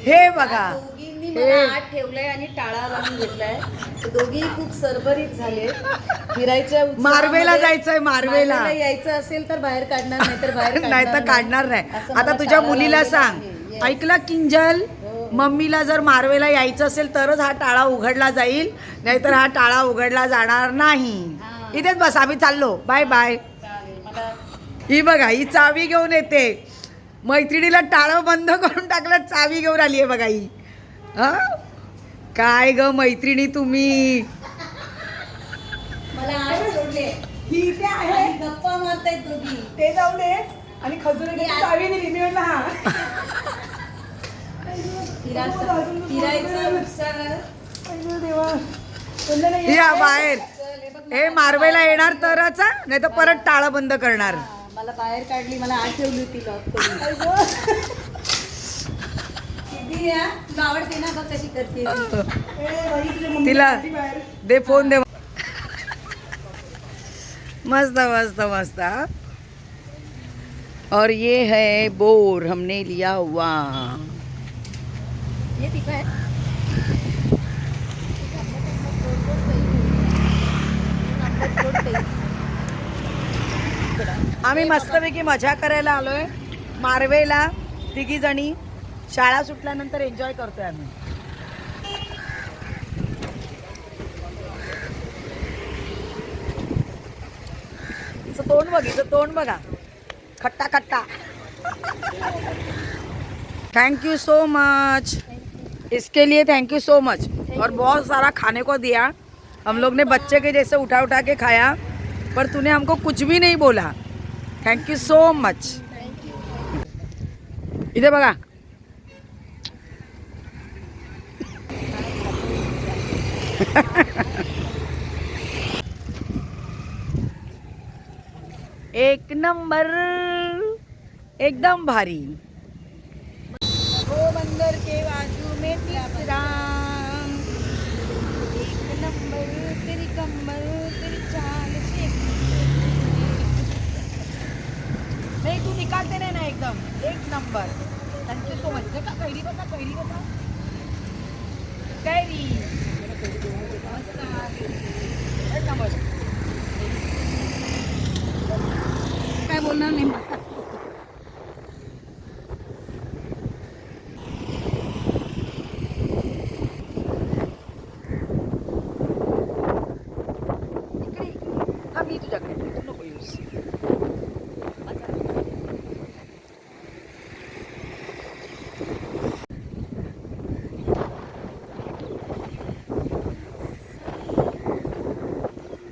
हे बघा, दोघींनी मला आत ठेवलंय आणि टाळा लावून घेतलाय. दोघी खूप सरभरीत झाले. फिरायच्या मार्वेला जायचंय, मार्वेला यायचं असेल तर बाहेर काढणार, नाही तर बाहेर नाही तर काढणार नाही. आता तुझ्या मुलीला सांग, ऐकला किंजल, मम्मीला जर मार्वेला यायचं असेल तरच हा टाळा उघडला जाईल, नाहीतर हा टाळा उघडला जाणार नाही. इथेच बस, आम्ही चाललो, बाय बाय. ही बघा, ही चावी घेऊन येते. मैत्रिणीला टाळं बंद करून टाकलं, चावी घेऊन आली आहे बघा ही. हा काय ग मैत्रिणी तुम्ही. मला आज सोडले, ही इथे आहे, गप्पा मारतायत दोघी. ते जाऊ दे. आणि खजुराची चावी दिली मी म्हणलं हा. फिरायचा उत्साह. या बाहेर, हे मार्वेला येणार तरच, नाही तर परत टाळं बंद करणार. मला बाहेर काढली, मला आत ठेवली होती लॉक करून. तुला आवडते ना, बघ कशी करते. तिला दे फोन दे. मस्त मस्त मस्त. और ये है बोर हमने लिया हुआ. ये तिखा है. आम्ही मस्तपैकी मजा करायला आलोय मार्वेला. तिघी जणी शाळा सुटल्यानंतर एन्जॉय करतोय आम्ही. तोंड बघितलं, तोंड बघा, खट्टा खट्टा. थैंक यू सो मच, इसके लिए थैंक यू सो मच. और बहुत सारा खाने को दिया, हम लोग ने बच्चे के जैसे उठा उठा के खाया, पर तूने हमको कुछ भी नहीं बोला. Thank you so much. इधर बघा. एक नंबर, एकदम भारी. वो बंदर के बाजू में तीसरा, एक नंबर तेरी कमर तेरी चाल से. नहीं तू निकालते नाही ना, एकदम एक नंबर. Thank you so much. देखा कैरी बघा, कैरी बघा, कैरी एक नंबर. काय बोलणार नाही. मी तुझ्याकडे तू नको यूज.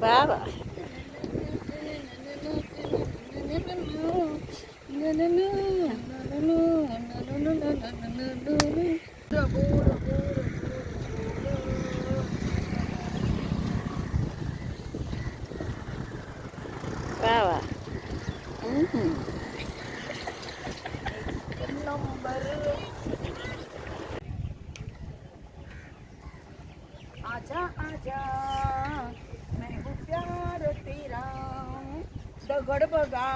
बाबा बाबा. आजा आजा मैं हूँ प्यार तेरा. दगड बघा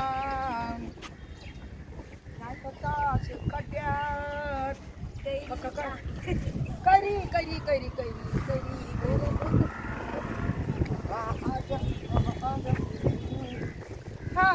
खड्ड्यात करी करी करी करी करी. हा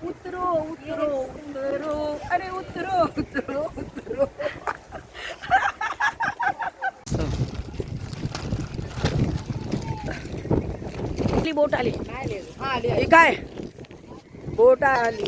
उतरो उतरो उतरो, अरे उतरो उतरो उतरो. बोट आली. काय बोट आली.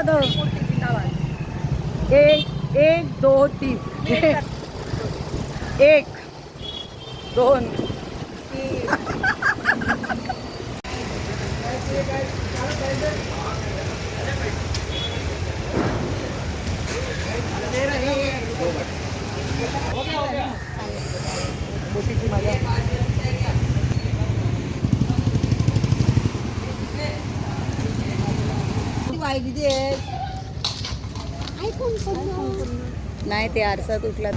द एक एक दो तीन एक दोन नाही ते आरसा तुटला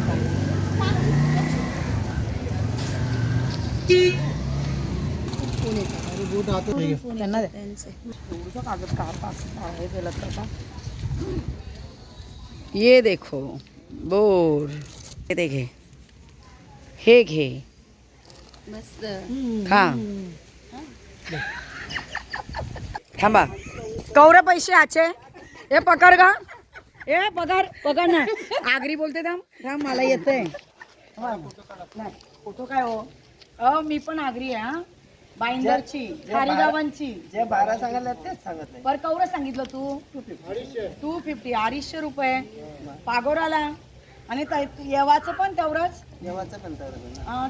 त्यांना ये देखो बोर हे ते घे हे घे मस्त खा थांबा कौरे पैसे आचे हे पकड का ए पकड ना आगरी बोलते थांब थांब मला येतंय नाही फोटो काय हो मी पण आगरी आहे हा बाईंदरची खारीगावांची जे 12 सांगितलं तेच सांगितलं. पर कौरं सांगितलं तू 250 250 पागोराला आणि येवाचं पण तेवढंच देवाचं पण तर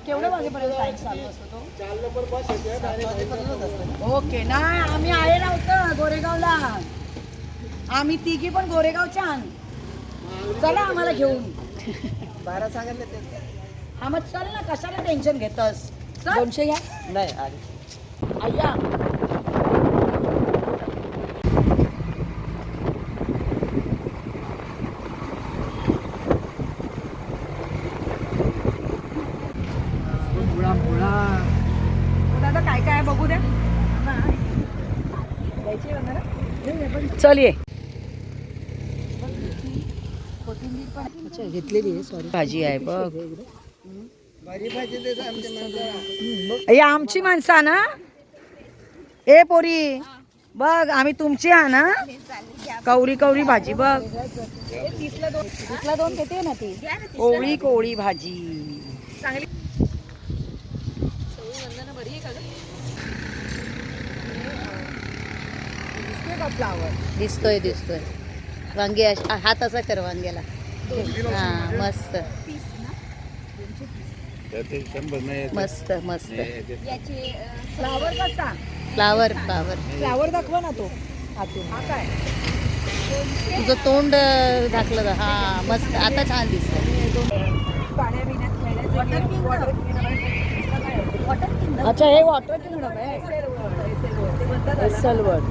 केवढ्या वाजेपर्यंत टाईम चालू असतो तो 4 नंबर बस येते 7 वाजेपर्यंत असतं. ओके नाही आम्ही आले नव्हतं गोरेगावला आम्ही तिघी पण गोरेगावच्या चला आम्हाला घेऊन 12 सांगितलं तेच. हा मग चल ना कशाला टेन्शन घेतस 200 घ्या नाही आधी अय्या दादा काय काय आहे बघू द्या चल ये घेतलेली आहे सॉरी भाजी आहे बघ भारी भाजी देतात आमच्या माणसाला. ही आमची माणसं ना ए पोरी बघ आम्ही तुमची आहे ना कवळी कवळी भाजी बघ 30ला 2 घेते ना ती कोवळी कोवळी भाजी दिसतोय वांगे हात असा कर वांग्याला हा मस्त मस्त मस्त फ्लावर कसा फ्लावर फ्लावर दाखवा ना तो आतून हा काय तुझं तोंड दाखलं हा मस्त आता छान दिसतंय अच्छा हे वॉटर किंगडम आहे एसलवर्ड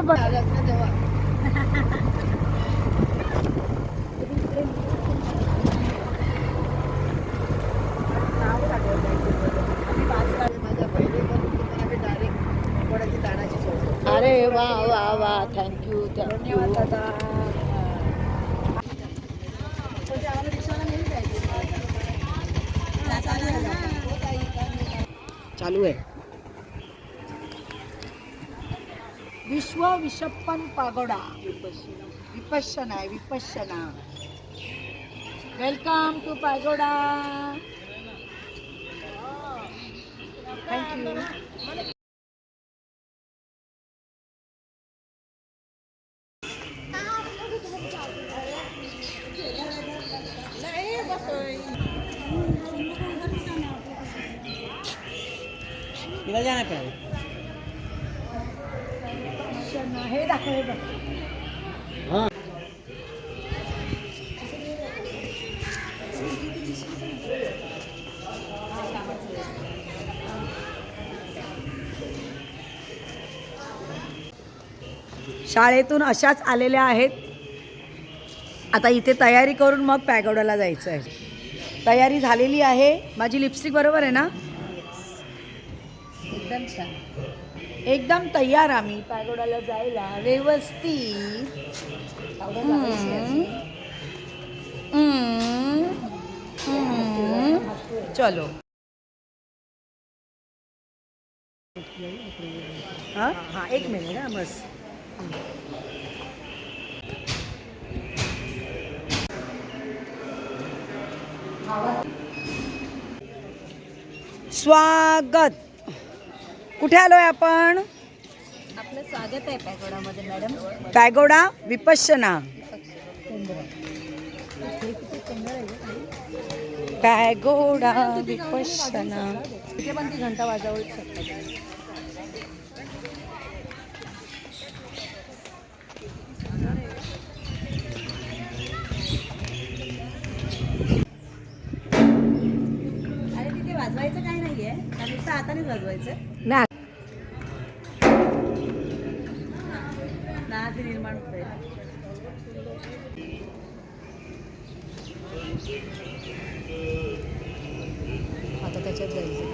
पण माझ्या बहिणीकडून डायरेक्ट कोणाची दाण्याची सोय. अरे वा वा वा थँक्यू दादा चालू आहे विश्व विशप्पन pagoda Vipassana welcome to pagoda thank you तिला जाणार पाहिजे. हे दाखव बघ शाळेतून अशाच आलेल्या आहेत आता इथे तयारी करून मग पॅगोडाला जायचं आहे तयारी झालेली आहे माझी लिपस्टिक बरोबर आहे ना एकदम छान एकदम तयार आम्ही पॅगोडाला जायला व्यवस्थित चलो हाँ हाँ 1 मिनिट ना बस स्वागत कुठे आलोय आपण आपलं स्वागत आहे पॅगोडामध्ये madam. Pagoda Vipassana. Pagoda Vipassana. तिथे पण ती घंटा वाजवू शकतात. अरे तिथे वाजवायचं काय नाहीये, नुसतं हातानेच वाजवायचं. ना नाद निर्माण होतोय. आता त्याच्यात जायचं.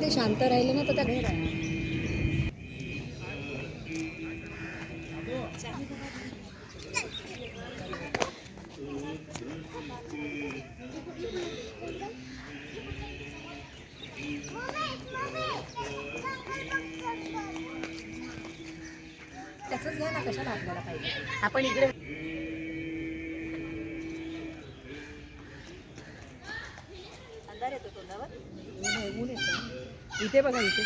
ते शांत राहिलं ना तर त्या त्याचंच घ्या ना, कशाला आपल्याला पाहिजे. आपण इकडे अंधार येतो तोंडावर. ऊन येतो इथे बघा, इथे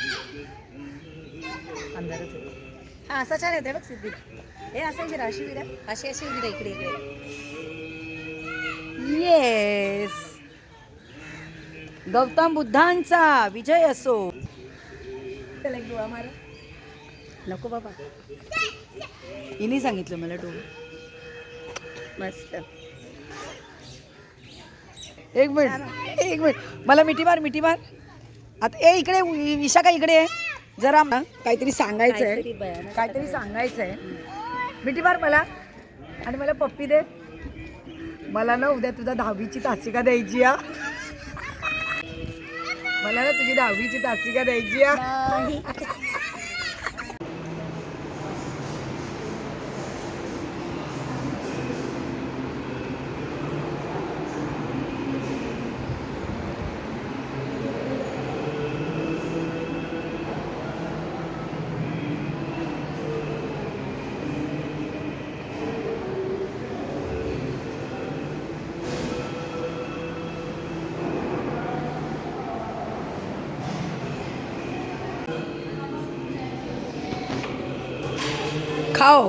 अंधारच येतो. हा असा छान येते बघ सिद्धी. हे असं विरा, अशी विरा, अशी अशी विरा इकडे इकडे. येस, गौतम बुद्धांचा विजय असो. त्याला एक डोळा मारा. नको बाबा, हिने सांगितलं मला डोळा. मस्त. एक मिनिट मला मिठी मार. आता ए इकडे विशाखा इकडे आहे. जरा काहीतरी सांगायचंय. मिठी मार मला आणि मला पप्पी दे. मला ना उद्या तुझा 10वीची तासिका द्यायची या. मला ना तुझी 10वीची तासिका द्यायची या.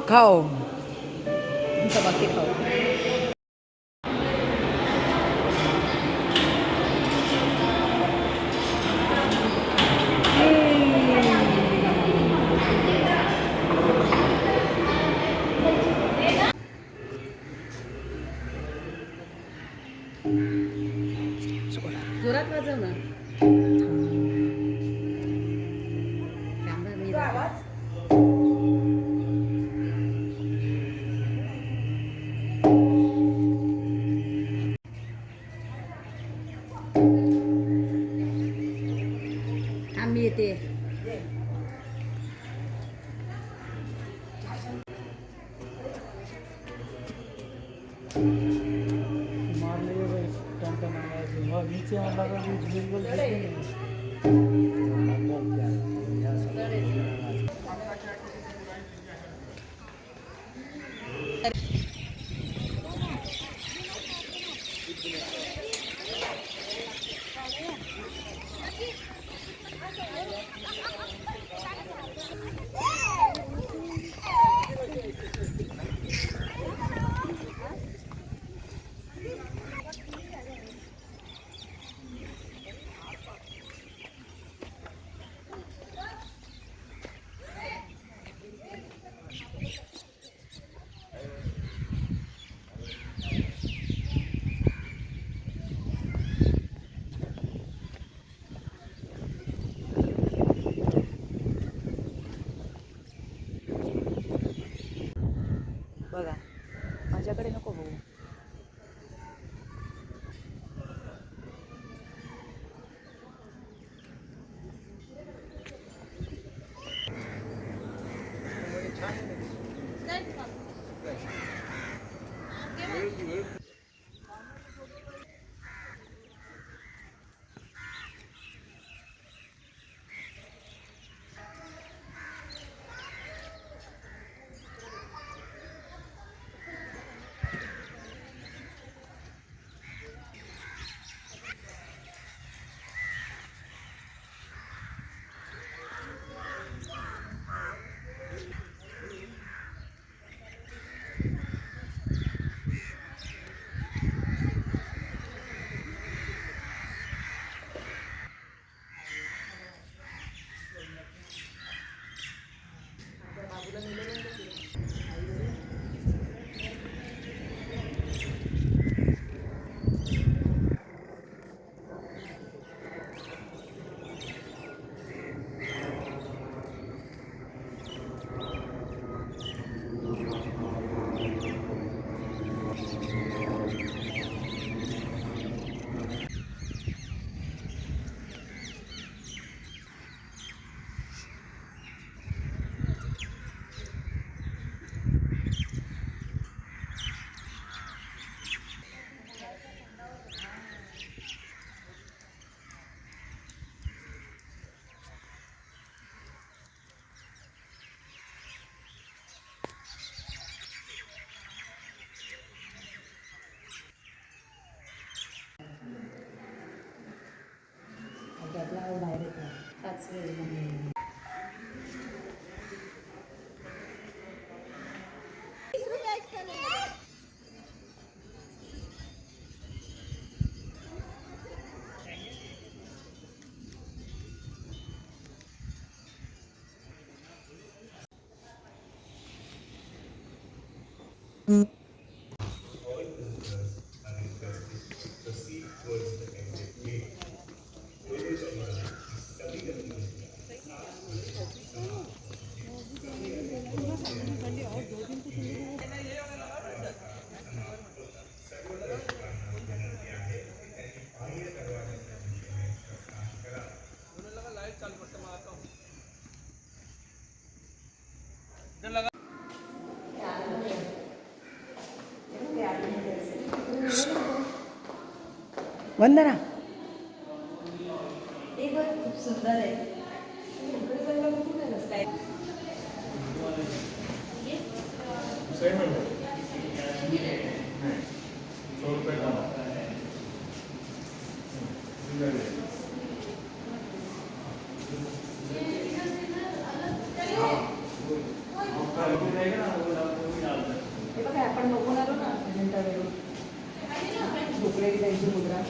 खाओ. तुमचा बाकी खाऊ. जोरात वाजव ना. आम्ही येते. नीचे वंदना ते बघ खूप सुंदर आहे. इकडे जायला कुठे आहे रस्ता आहे? हे बघा आपण बघून आलो ना अजिंठावेरूळ. झोपलेली त्यांची मुद्रा.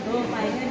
हो पाहिजे.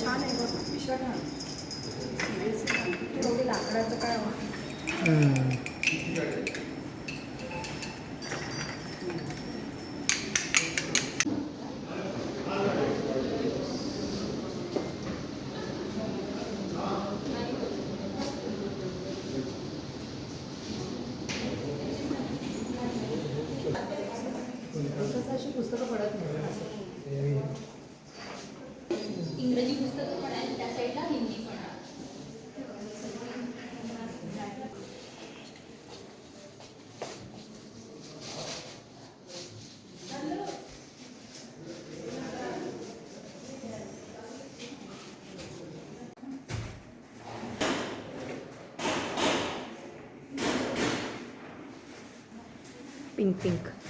छान आहे बघ पिशव्या छान. एवढी लाकडाचं काय अशी पुस्तकं पडत नाही. इंग्रजी पुस्तकं पण आहेत त्या साईडला, हिंदी पण आहे. Pink pink